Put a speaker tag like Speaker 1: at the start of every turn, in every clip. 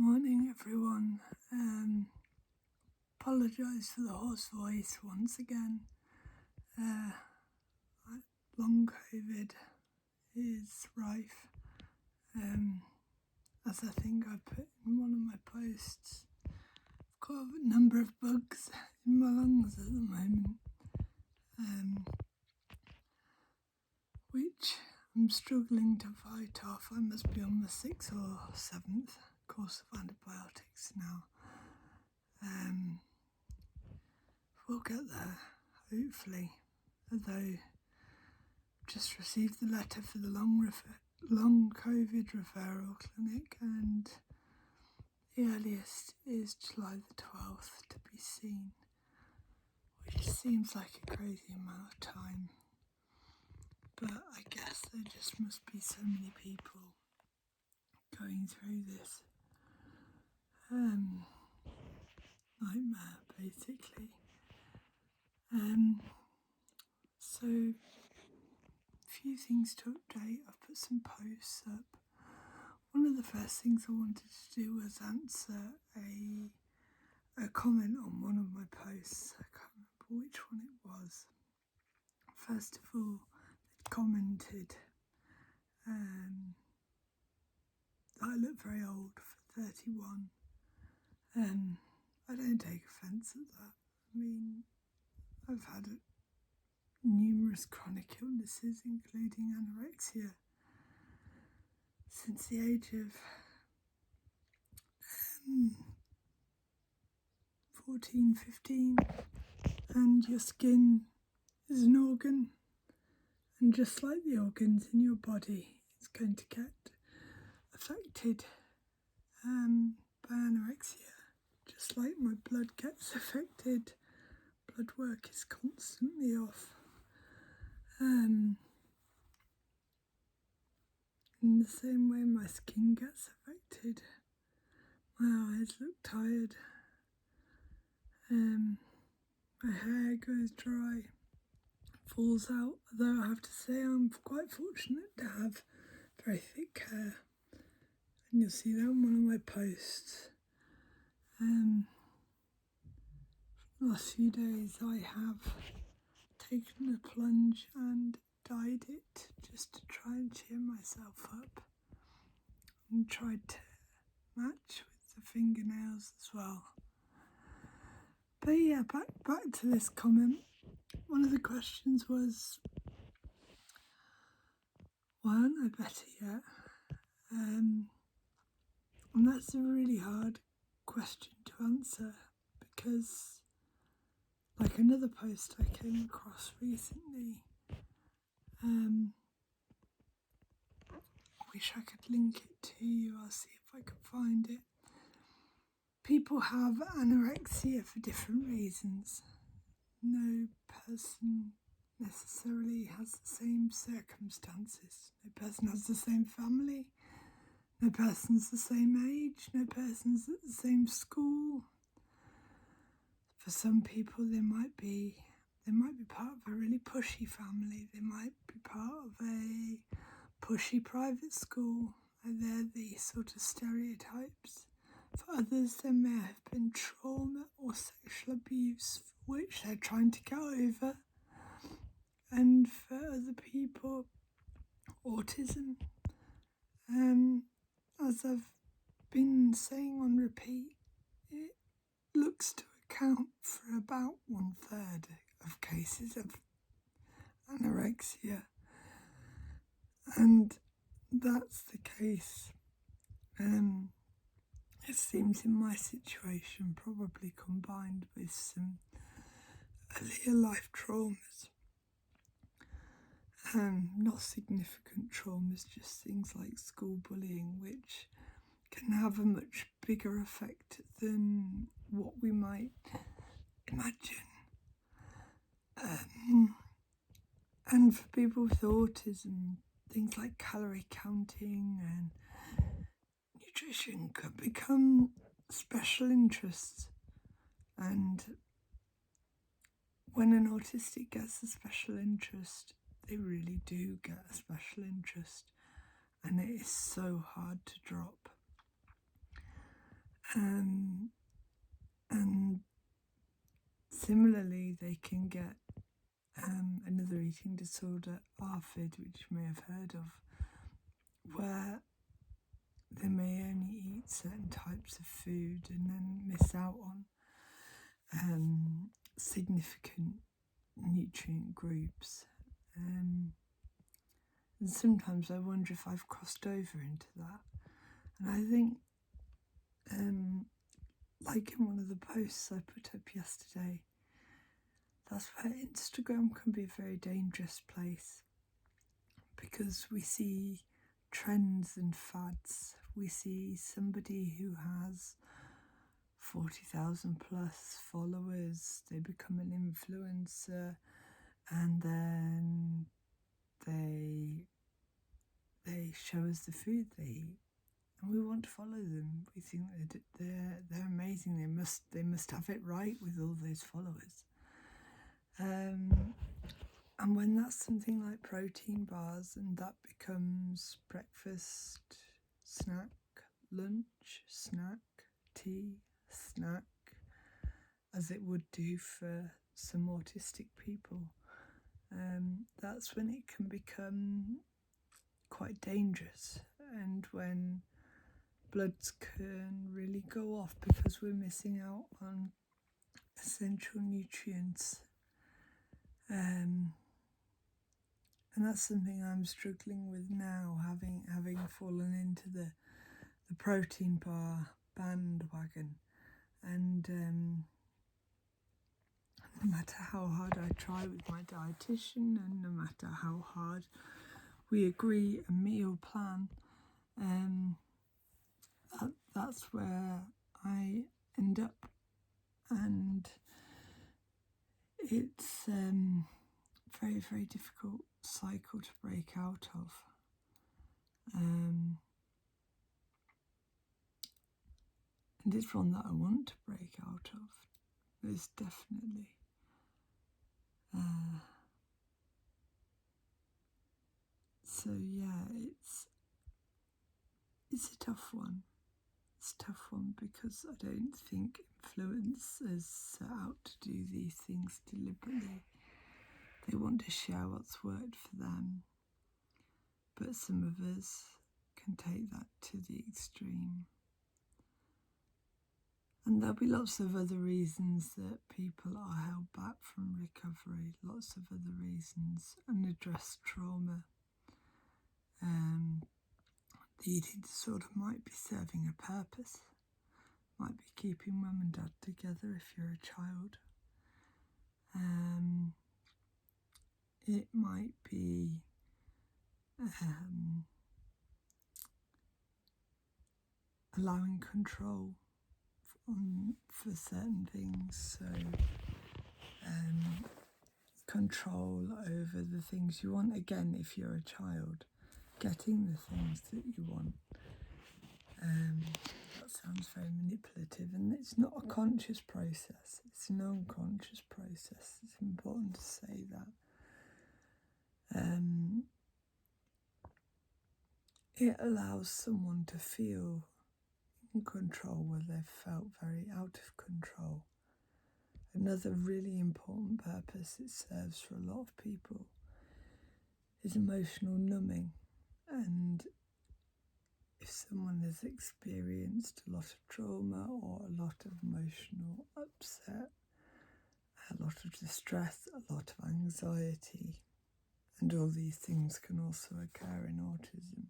Speaker 1: Morning, everyone. Apologise for the hoarse voice once again. Long COVID is rife. As I think I put in one of my posts, I've got a number of bugs in my lungs at the moment, which I'm struggling to fight off. I must be on the 6th or 7th course of antibiotics now. We'll get there, hopefully. Although I've just received the letter for the long COVID referral clinic, and the earliest is July the 12th to be seen, which seems like a crazy amount of time. But I guess there just must be so many people going through this nightmare, basically. So, a few things to update. I've put some posts up. One of the first things I wanted to do was answer a comment on one of my posts. I can't remember which one it was. First of all, they commented that I look very old for 31. I don't take offence at that. I mean, I've had numerous chronic illnesses, including anorexia, since the age of 14, 15, and your skin is an organ, and just like the organs in your body, it's going to get affected by anorexia. Just like my blood gets affected, blood work is constantly off. In the same way my skin gets affected, my eyes look tired, my hair goes dry, falls out, although I have to say I'm quite fortunate to have very thick hair, and you'll see that in one of my posts. For the last few days I have taken a plunge and dyed it just to try and cheer myself up, and tried to match with the fingernails as well. But yeah, back to this comment. One of the questions was, why aren't I better yet? And that's a really hard question to answer, because like another post I came across recently, I wish I could link it to you, I'll see if I can find it. People have anorexia for different reasons. No person necessarily has the same circumstances. No person has the same family. No person's the same age. No person's at the same school. For some people, they might be part of a really pushy family. They might be part of a pushy private school. And they're the sort of stereotypes. For others, there may have been trauma or sexual abuse for which they're trying to get over. And for other people, autism. As I've been saying on repeat, it looks to account for about 1/3 of cases of anorexia. And that's the case. It seems in my situation, probably combined with some earlier life traumas. Not significant traumas, just things like school bullying, which can have a much bigger effect than what we might imagine. And for people with autism, things like calorie counting and nutrition can become special interests. And when an autistic gets a special interest, they really do get a special interest, and it is so hard to drop. And similarly, they can get another eating disorder, ARFID, which you may have heard of, where they may only eat certain types of food and then miss out on significant nutrient groups. And sometimes I wonder if I've crossed over into that. And I think, like in one of the posts I put up yesterday, that's where Instagram can be a very dangerous place, because we see trends and fads. We see somebody who has 40,000 plus followers, they become an influencer, and then they show us the food they eat, and we want to follow them. We think that they're amazing. They must have it right with all those followers. And when that's something like protein bars, and that becomes breakfast, snack, lunch, snack, tea, snack, as it would do for some autistic people, that's when it can become quite dangerous, and when bloods can really go off because we're missing out on essential nutrients. And that's something I'm struggling with now, having fallen into the protein bar bandwagon. And no matter how hard I try with my dietitian, and no matter how hard we agree a meal plan, that's where I end up. And it's very, very difficult cycle to break out of. And it's one that I want to break out of, most definitely. So yeah, it's a tough one. It's a tough one because I don't think influencers set out to do these things deliberately. They want to share what's worked for them, but some of us can take that to the extreme. And there'll be lots of other reasons that people are held back from recovery, lots of other reasons, unaddressed trauma. The eating disorder might be serving a purpose, might be keeping mum and dad together if you're a child. It might be allowing control for certain things, so control over the things you want. Again, if you're a child, getting the things that you want. That sounds very manipulative, and it's not a conscious process, it's an unconscious process. It's important to say that. It allows someone to feel in control where they've felt very out of control. Another really important purpose it serves for a lot of people is emotional numbing. And if someone has experienced a lot of trauma or a lot of emotional upset, a lot of distress, a lot of anxiety, and all these things can also occur in autism,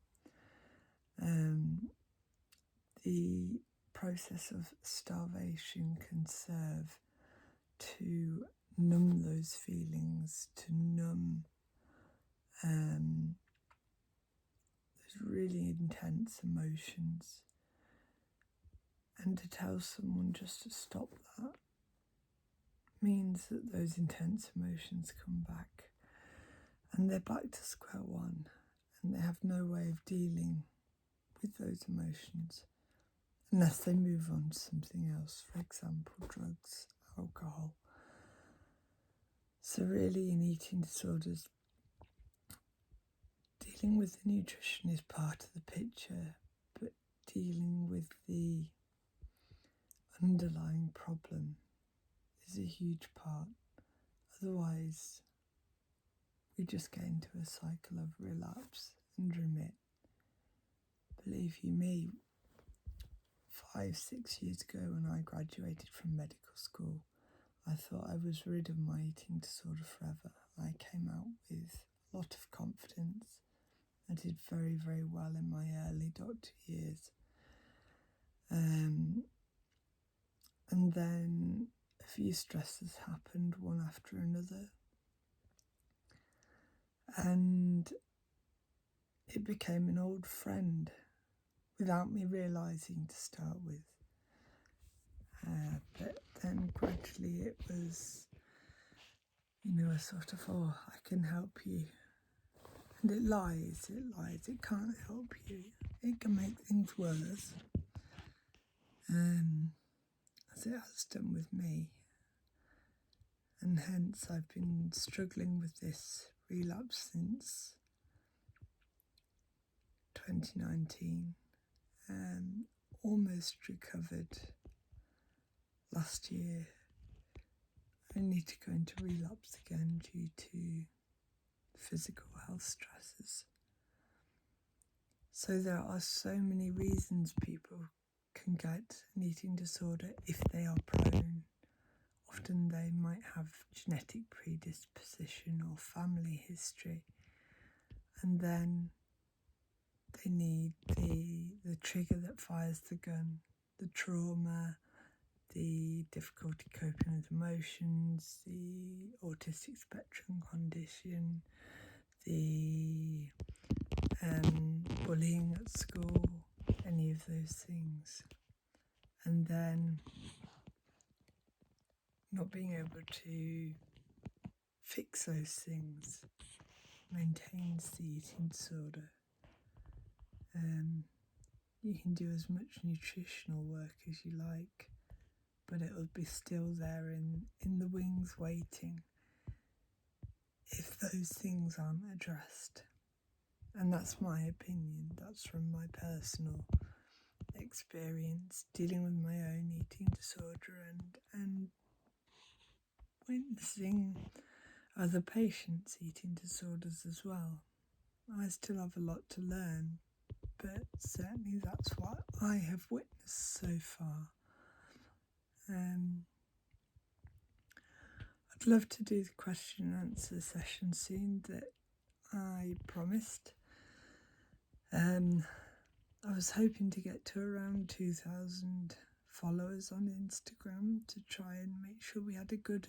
Speaker 1: the process of starvation can serve to numb those feelings, to numb those really intense emotions, and to tell someone just to stop that means that those intense emotions come back, and they're back to square one, and they have no way of dealing with those emotions unless they move on to something else, for example, drugs, alcohol. So really, in eating disorders, dealing with the nutrition is part of the picture, but dealing with the underlying problem is a huge part. Otherwise, we just get into a cycle of relapse and remit. Believe you me, 5-6 years ago when I graduated from medical school, I thought I was rid of my eating disorder forever. I came out with a lot of confidence. I did very, very well in my early doctor years. And then a few stresses happened, one after another. And it became an old friend without me realising to start with. But then gradually it was, a sort of, oh, I can help you. And it lies, it can't help you. It can make things worse. As it has done with me. And hence I've been struggling with this relapse since 2019. Almost recovered last year, only to go into relapse again due to physical health stresses. So there are so many reasons people can get an eating disorder if they are prone. Often they might have genetic predisposition or family history, and then they need the trigger that fires the gun, the trauma, the difficulty coping with emotions, the autistic spectrum condition, the bullying at school, any of those things. And then not being able to fix those things maintains the eating disorder. You can do as much nutritional work as you like, but it will be still there in the wings waiting if those things aren't addressed. And that's my opinion. That's from my personal experience dealing with my own eating disorder and witnessing other patients' eating disorders as well. I still have a lot to learn, but certainly that's what I have witnessed so far. I'd love to do the question and answer session soon that I promised. I was hoping to get to around 2,000 followers on Instagram to try and make sure we had a good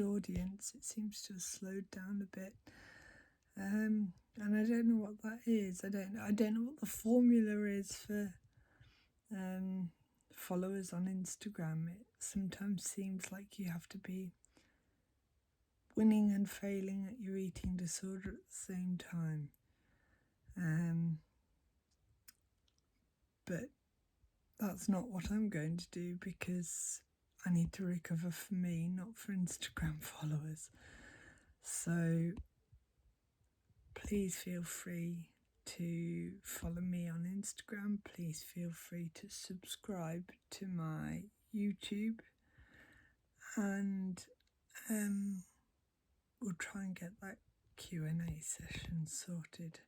Speaker 1: audience. It seems to have slowed down a bit. And I don't know what that is. I don't know what the formula is for followers on Instagram. It sometimes seems like you have to be winning and failing at your eating disorder at the same time. But that's not what I'm going to do, because I need to recover for me, not for Instagram followers. So please feel free to follow me on Instagram. Please feel free to subscribe to my YouTube, and we'll try and get that Q&A session sorted.